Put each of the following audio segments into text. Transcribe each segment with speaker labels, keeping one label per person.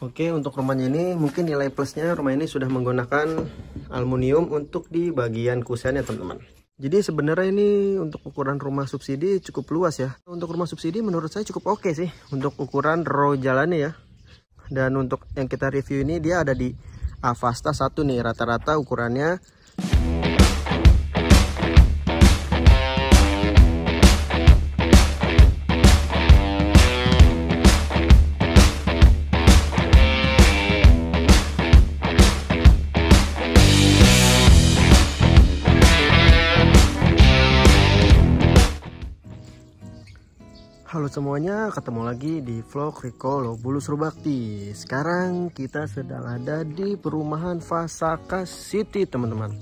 Speaker 1: Oke, untuk rumahnya ini mungkin nilai plusnya rumah ini sudah menggunakan aluminium untuk di bagian kusennya teman-teman. Jadi sebenarnya ini untuk ukuran rumah subsidi cukup luas ya. Untuk rumah subsidi menurut saya cukup oke sih untuk ukuran row jalannya ya. Dan untuk yang kita review ini dia ada di Avasta 1 nih, rata-rata ukurannya. Halo semuanya, ketemu lagi di vlog Riko Lobulus Rubakti. Sekarang kita sedang ada di perumahan Fasaka City teman-teman.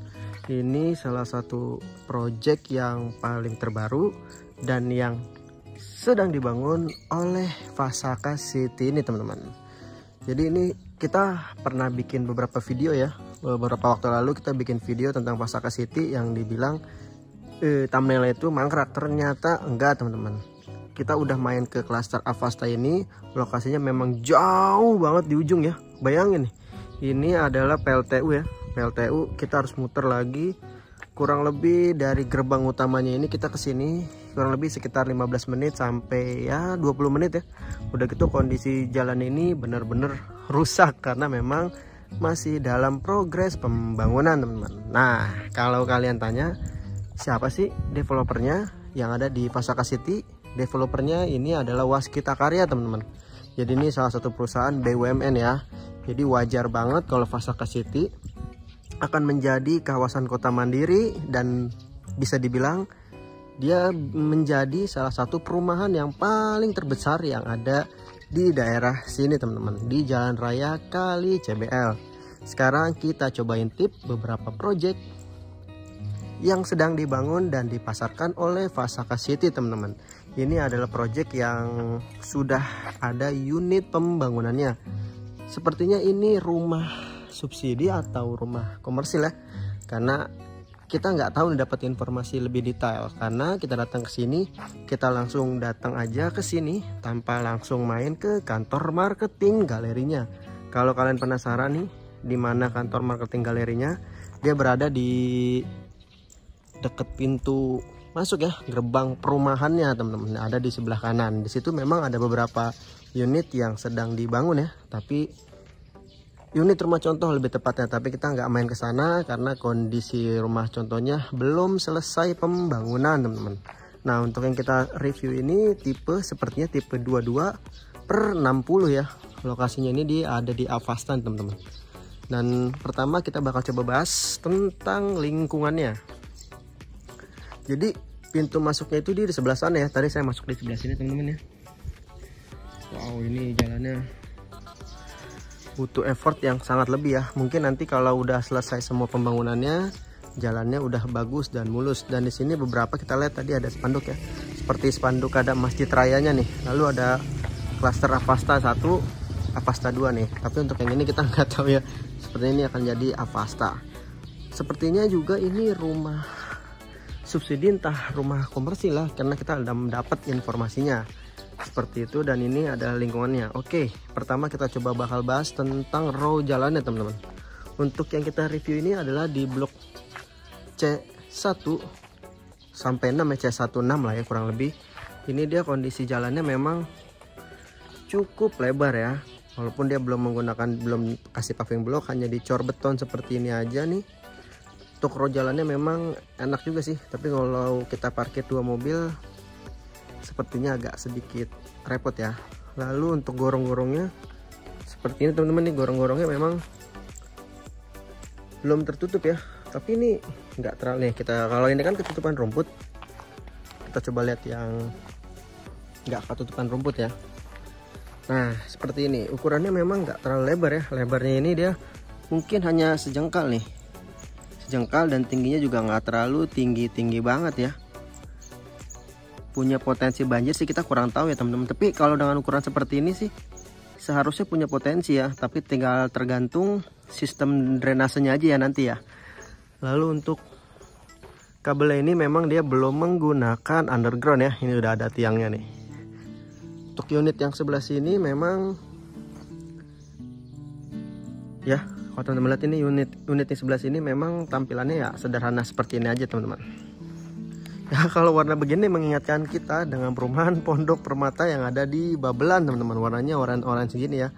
Speaker 1: Ini salah satu project yang paling terbaru dan yang sedang dibangun oleh Fasaka City ini teman-teman. Jadi ini kita pernah bikin beberapa video ya. Beberapa waktu lalu kita bikin video tentang Fasaka City yang dibilang thumbnailnya itu mangkrak. Ternyata enggak teman-teman. Kita udah main ke klaster Avasta ini, lokasinya memang jauh banget di ujung ya. Bayangin nih, ini adalah PLTU ya. PLTU kita harus muter lagi kurang lebih dari gerbang utamanya ini kita ke sini kurang lebih sekitar 15 menit sampai ya 20 menit ya. Udah gitu kondisi jalan ini benar-benar rusak karena memang masih dalam progres pembangunan teman-teman. Nah, kalau kalian tanya siapa sih developernya yang ada di Fasaka City? Developernya ini adalah Waskita Karya teman-teman. Jadi ini salah satu perusahaan BUMN ya. Jadi wajar banget kalau Fasaka City akan menjadi kawasan kota mandiri dan bisa dibilang dia menjadi salah satu perumahan yang paling terbesar yang ada di daerah sini teman-teman, di Jalan Raya Kali CBL. Sekarang kita cobain tip beberapa project yang sedang dibangun dan dipasarkan oleh Fasaka City teman-teman. Ini adalah project yang sudah ada unit pembangunannya. Sepertinya ini rumah subsidi atau rumah komersil ya, karena kita nggak tahu dapat informasi lebih detail. Karena kita datang ke sini, kita langsung datang aja ke sini tanpa langsung main ke kantor marketing galerinya. Kalau kalian penasaran nih di mana kantor marketing galerinya, dia berada di deket pintu masuk ya, gerbang perumahannya teman-teman, ada di sebelah kanan. Di situ memang ada beberapa unit yang sedang dibangun ya, tapi unit rumah contoh lebih tepatnya, tapi kita nggak main ke sana karena kondisi rumah contohnya belum selesai pembangunan teman-teman. Nah, untuk yang kita review ini tipe sepertinya tipe 22/60 ya. Lokasinya ini dia ada di Avasta teman-teman. Dan pertama kita bakal coba bahas tentang lingkungannya. Jadi pintu masuknya itu di sebelah sana ya. Tadi saya masuk di sebelah sini teman-teman ya. Wow, ini jalannya butuh effort yang sangat lebih ya. Mungkin nanti kalau udah selesai semua pembangunannya, jalannya udah bagus dan mulus. Dan di sini beberapa kita lihat tadi ada spanduk ya. Seperti spanduk ada Masjid Rayanya nih. Lalu ada klaster Avasta 1, Avasta 2 nih. Tapi untuk yang ini kita nggak tahu ya. Sepertinya ini akan jadi Avasta. Sepertinya juga ini rumah subsidi entah rumah komersil lah, karena kita udah mendapat informasinya seperti itu. Dan ini ada lingkungannya. Oke, pertama kita coba bakal bahas tentang row jalannya teman-teman. Untuk yang kita review ini adalah di blok C1 sampai 6 ya, C16 lah ya kurang lebih. Ini dia kondisi jalannya memang cukup lebar ya, walaupun dia belum kasih paving block, hanya dicor beton seperti ini aja nih. Untuk row jalannya memang enak juga sih, tapi kalau kita parkir 2 mobil sepertinya agak sedikit repot ya. Lalu untuk gorong-gorongnya seperti ini teman-teman, nih gorong-gorongnya memang belum tertutup ya, tapi ini nggak terlalu nih. Kalau ini kan ketutupan rumput, kita coba lihat yang nggak ketutupan rumput ya. Nah seperti ini, ukurannya memang nggak terlalu lebar ya. Lebarnya ini dia mungkin hanya sejengkal nih, jengkal, dan tingginya juga nggak terlalu tinggi banget ya. Punya potensi banjir sih kita kurang tahu ya teman-teman, tapi kalau dengan ukuran seperti ini sih seharusnya punya potensi ya, tapi tinggal tergantung sistem drainasenya aja ya nanti ya. Lalu untuk kabelnya ini memang dia belum menggunakan underground ya, ini udah ada tiangnya nih. Untuk unit yang sebelah sini memang Ya, kalau teman-teman lihat ini unit yang sebelah sini memang tampilannya ya sederhana seperti ini aja teman-teman. Ya, kalau warna begini mengingatkan kita dengan perumahan Pondok Permata yang ada di Babelan teman-teman. Warnanya orange segini ya.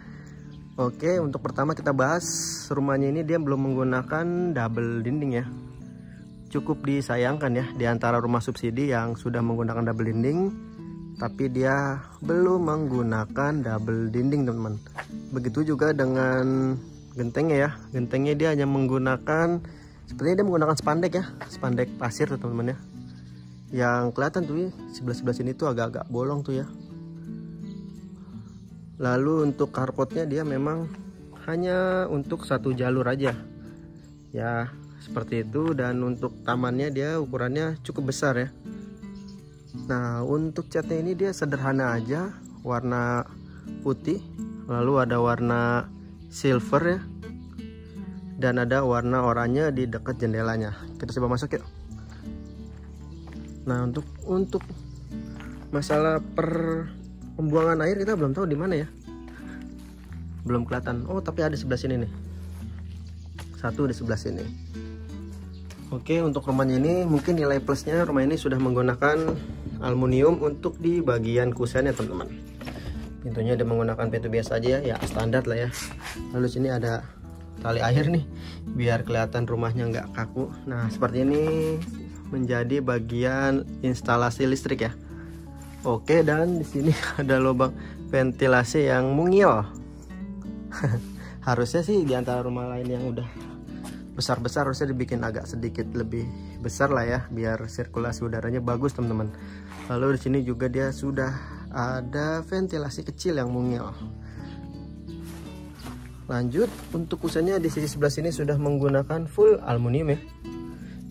Speaker 1: Oke, untuk pertama kita bahas rumahnya ini dia belum menggunakan double dinding ya. Cukup disayangkan ya, di antara rumah subsidi yang sudah menggunakan double dinding, tapi dia belum menggunakan double dinding teman-teman. Begitu juga dengan gentengnya ya. Gentengnya dia hanya menggunakan, sepertinya dia menggunakan spandek ya, spandek pasir tuh teman-teman ya. Yang kelihatan tuh ya, sebelah sini tuh agak-agak bolong tuh ya. Lalu untuk carportnya dia memang hanya untuk satu jalur aja ya, seperti itu. Dan untuk tamannya dia ukurannya cukup besar ya. Nah, untuk catnya ini dia sederhana aja, warna putih, lalu ada warna silver ya, dan ada warna oranye di dekat jendelanya. Kita coba masuk yuk. Nah, untuk masalah pembuangan air kita belum tahu di mana ya, belum kelihatan. Oh, tapi ada sebelah sini nih, satu di sebelah sini. Oke, untuk rumahnya ini mungkin nilai plusnya rumah ini sudah menggunakan aluminium untuk di bagian kusennya teman-teman. Pintunya dia menggunakan pintu biasa aja ya, standar lah ya. Lalu sini ada tali air nih biar kelihatan rumahnya nggak kaku. Nah, seperti ini menjadi bagian instalasi listrik ya. Oke, dan di sini ada lubang ventilasi yang mungil. Harusnya sih di antara rumah lain yang udah besar-besar harusnya dibikin agak sedikit lebih besar lah ya, biar sirkulasi udaranya bagus teman-teman. Lalu di sini juga dia sudah ada ventilasi kecil yang mungil. Lanjut, untuk kusennya di sisi sebelah sini sudah menggunakan full aluminium ya.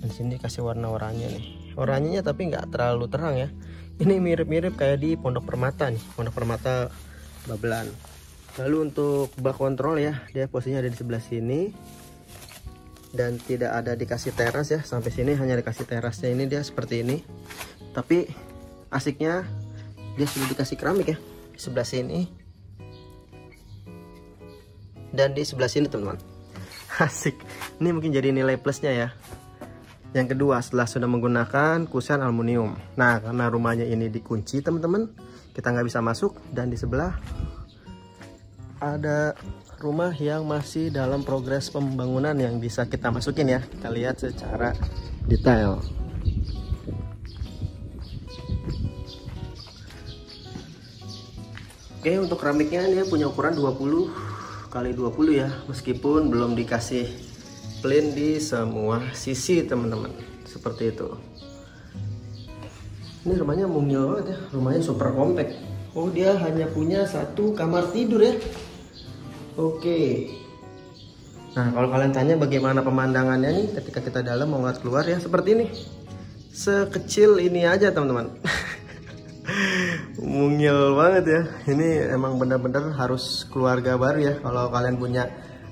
Speaker 1: Dan sini kasih warna oranye nih. Oranyenya tapi nggak terlalu terang ya. Ini mirip-mirip kayak di Pondok Permata nih, Pondok Permata Babelan. Lalu untuk bak kontrol ya, dia posisinya ada di sebelah sini. Dan tidak ada dikasih teras ya, sampai sini hanya dikasih terasnya. Ini dia seperti ini. Tapi asiknya dia sudah dikasih keramik ya di sebelah sini dan di sebelah sini teman-teman. Asik. Ini mungkin jadi nilai plusnya ya. Yang kedua, setelah sudah menggunakan kusen aluminium. Nah, karena rumahnya ini dikunci teman-teman, kita nggak bisa masuk. Dan di sebelah ada rumah yang masih dalam progres pembangunan yang bisa kita masukin ya. Kita lihat secara detail. Oke, untuk keramiknya dia punya ukuran 20 x 20 ya, meskipun belum dikasih plain di semua sisi teman-teman, seperti itu. Ini rumahnya mungil banget ya, rumahnya super compact. Oh, dia hanya punya satu kamar tidur ya. Oke. Nah, kalau kalian tanya bagaimana pemandangannya nih ketika kita dalam mau ngeliat keluar ya, seperti ini. Sekecil ini aja teman-teman. Mungil banget ya. Ini emang benar-benar harus keluarga baru ya. Kalau kalian punya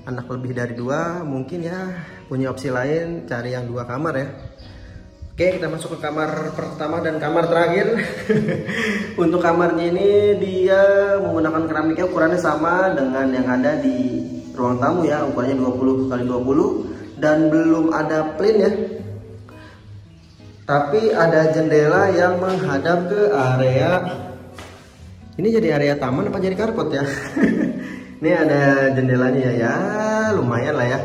Speaker 1: anak lebih dari 2, mungkin ya punya opsi lain, cari yang 2 kamar ya. Oke, kita masuk ke kamar pertama dan kamar terakhir. Untuk kamarnya ini dia menggunakan keramiknya ukurannya sama dengan yang ada di ruang tamu ya, ukurannya 20 x 20 dan belum ada plain ya. Tapi ada jendela yang menghadap ke area. Ini jadi area taman apa jadi carport ya? Ini ada jendelanya ya, lumayan lah ya.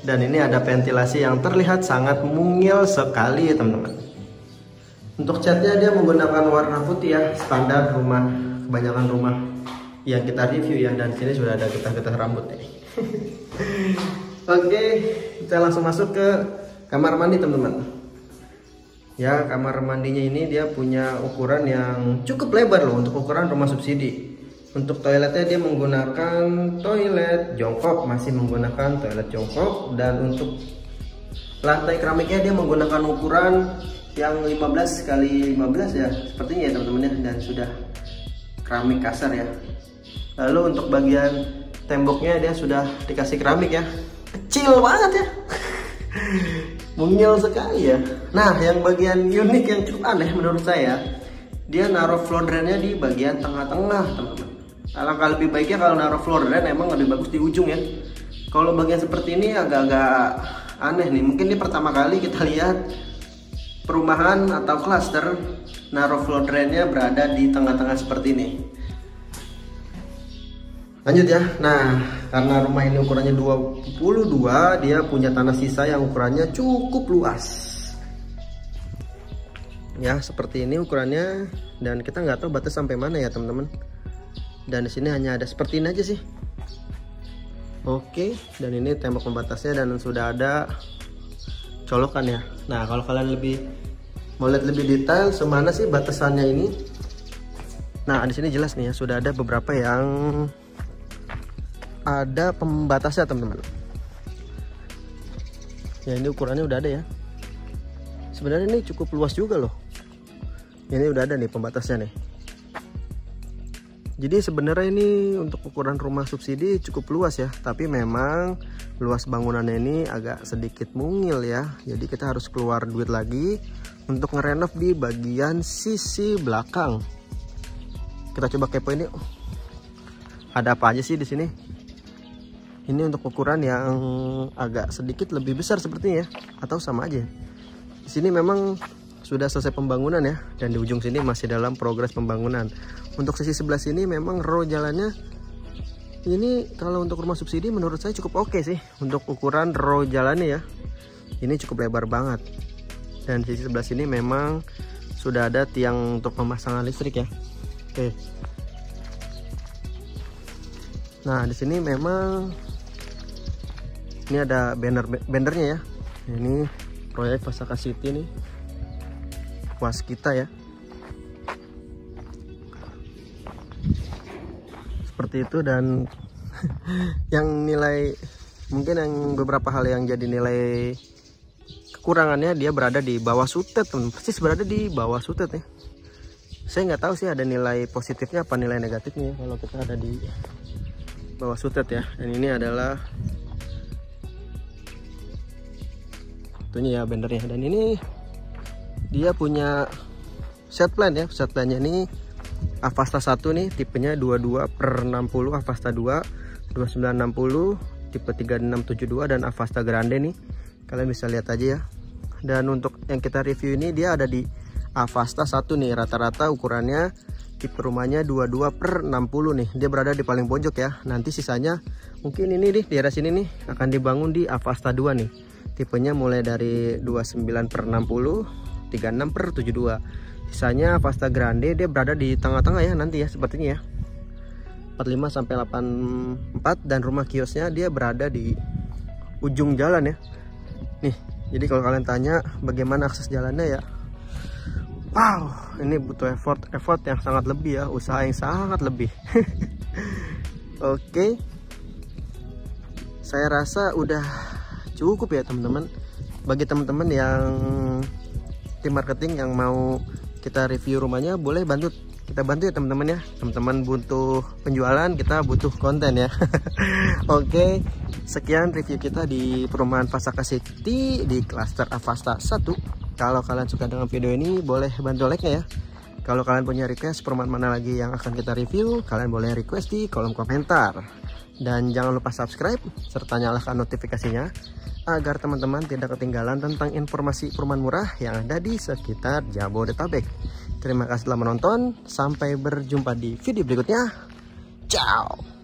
Speaker 1: Dan ini ada ventilasi yang terlihat sangat mungil sekali ya teman-teman. Untuk catnya dia menggunakan warna putih ya, standar rumah, kebanyakan rumah yang kita review ya. Dan sini sudah ada getah-getah rambut nih. Oke, kita langsung masuk ke kamar mandi teman-teman. Ya, kamar mandinya ini dia punya ukuran yang cukup lebar loh untuk ukuran rumah subsidi. Untuk toiletnya dia menggunakan toilet jongkok, masih menggunakan toilet jongkok. Dan untuk lantai keramiknya dia menggunakan ukuran yang 15 x 15 ya, sepertinya ya teman-teman ya. Dan sudah keramik kasar ya. Lalu untuk bagian temboknya dia sudah dikasih keramik ya, kecil banget ya. Mungil sekali ya. Nah, yang bagian unik yang cukup aneh menurut saya, dia naruh floor drainnya di bagian tengah-tengah teman-teman. Alangkah lebih baiknya kalau naruh floor drain emang lebih bagus di ujung ya. Kalau bagian seperti ini agak-agak aneh nih. Mungkin ini pertama kali kita lihat perumahan atau klaster naruh floor drainnya berada di tengah-tengah seperti ini. Lanjut ya. Nah, karena rumah ini ukurannya 22, dia punya tanah sisa yang ukurannya cukup luas. Ya, seperti ini ukurannya, dan kita nggak tahu batas sampai mana ya teman-teman. Dan di sini hanya ada seperti ini aja sih. Oke, dan ini tembok pembatasnya dan sudah ada colokan ya. Nah, kalau kalian mau lihat lebih detail semana sih batasannya ini. Nah, di sini jelas nih ya, sudah ada beberapa yang ada pembatasnya teman-teman. Ya, ini ukurannya udah ada ya. Sebenarnya ini cukup luas juga loh. Ini udah ada nih pembatasnya nih. Jadi sebenarnya ini untuk ukuran rumah subsidi cukup luas ya, tapi memang luas bangunannya ini agak sedikit mungil ya. Jadi kita harus keluar duit lagi untuk ngerenov di bagian sisi belakang. Kita coba kepo ini. Ada apa aja sih di sini? Ini untuk ukuran yang agak sedikit lebih besar sepertinya ya, atau sama aja. Di sini memang sudah selesai pembangunan ya, dan di ujung sini masih dalam progres pembangunan. Untuk sisi sebelah sini memang row jalannya ini kalau untuk rumah subsidi menurut saya cukup oke sih untuk ukuran row jalannya ya. Ini cukup lebar banget. Dan sisi sebelah sini memang sudah ada tiang untuk pemasangan listrik ya. Oke. Nah, di sini memang ini ada bannernya ya. Ini proyek Fasaka City nih. Was kita ya. Seperti itu, dan yang nilai mungkin yang beberapa hal yang jadi nilai kekurangannya, dia berada di bawah sutet teman, persis berada di bawah sutet ya. Saya nggak tahu sih ada nilai positifnya apa nilai negatifnya kalau kita ada di bawah sutet ya. Dan ini adalah itunya ya bannernya, dan ini dia punya set plan ya. Set plannya ini Avasta 1 nih, tipenya 22/60, Avasta 2 2960, tipe 3672, dan Avasta Grande nih. Kalian bisa lihat aja ya. Dan untuk yang kita review ini dia ada di Avasta 1 nih, rata-rata ukurannya tipe rumahnya 22/60 nih. Dia berada di paling pojok ya. Nanti sisanya mungkin ini nih, di daerah sini nih akan dibangun di Avasta 2 nih. Tipenya mulai dari 29/60, 36/72. Sisanya Avasta Grande dia berada di tengah-tengah ya nanti ya, sepertinya ya. 45 sampai 84, dan rumah kiosnya dia berada di ujung jalan ya. Nih, jadi kalau kalian tanya bagaimana akses jalannya ya. Wow, ini butuh effort yang sangat lebih ya, usaha yang sangat lebih. Oke. Saya rasa udah cukup ya teman-teman. Bagi teman-teman yang tim marketing yang mau kita review rumahnya, boleh kita bantu ya teman-teman ya. Teman-teman butuh penjualan, kita butuh konten ya. Oke, sekian review kita di perumahan Fasaka City di klaster Avasta 1. Kalau kalian suka dengan video ini, boleh bantu like ya. Kalau kalian punya request perumahan mana lagi yang akan kita review, kalian boleh request di kolom komentar. Dan jangan lupa subscribe serta nyalakan notifikasinya agar teman-teman tidak ketinggalan tentang informasi perumahan murah yang ada di sekitar Jabodetabek. Terima kasih telah menonton, sampai berjumpa di video berikutnya. Ciao.